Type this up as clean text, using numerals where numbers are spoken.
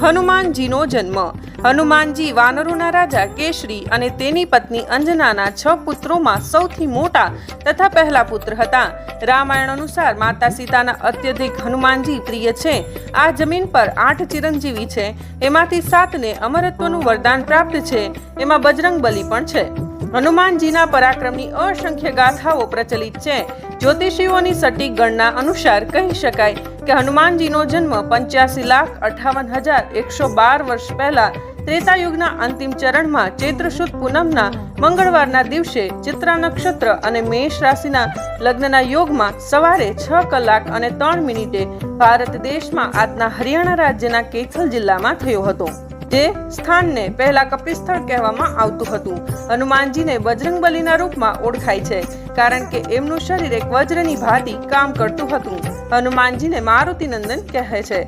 હનુમાનજીનો જન્મ. હનુમાનજી વાનરોના રાજા કેશરી અને તેની પત્ની અંજનાના 6 પુત્રોમાં સૌથી મોટા તથા પહેલા પુત્ર હતા. રામાયણ અનુસાર માતા સીતાના અત્યધિક હનુમાનજી પ્રિય છે. આ જમીન પર 8 ચિરંજીવી છે. એમાંથી 7ને અમરત્વનું વરદાન પ્રાપ્ત છે. એમાં બજરંગબલી પણ છે. હનુમાનજીના પરાક્રમની અસંખ્ય ગાથાઓ પ્રચલિત છે. જ્યોતિષીઓની સટીક ગણના અનુસાર કહી શકાય કે હનુમાનજીનો જન્મ 85,58,112 વર્ષ પહેલા ત્રેતાયુગના અંતિમ ચરણમાં ચૈત્ર સુદ પૂનમના મંગળવારના દિવસે ચિત્રા નક્ષત્ર અને મેષ રાશિના લગ્નના યોગમાં સવારે 6 કલાક અને 3 મિનિટે ભારત દેશમાં આજના હરિયાણા રાજ્યના કૈથલ જિલ્લામાં થયો હતો. જે સ્થાનને પહેલા કપિસ્થળ કહેવામાં આવતું હતું. હનુમાનજીને બજરંગબલીના રૂપમાં ઓળખાય છે, કારણ કે એમનું શરીર એક વજ્રની ભાંતિ કામ કરતું હતું. હનુમાનજીને મારુતિ નંદન કહે છે.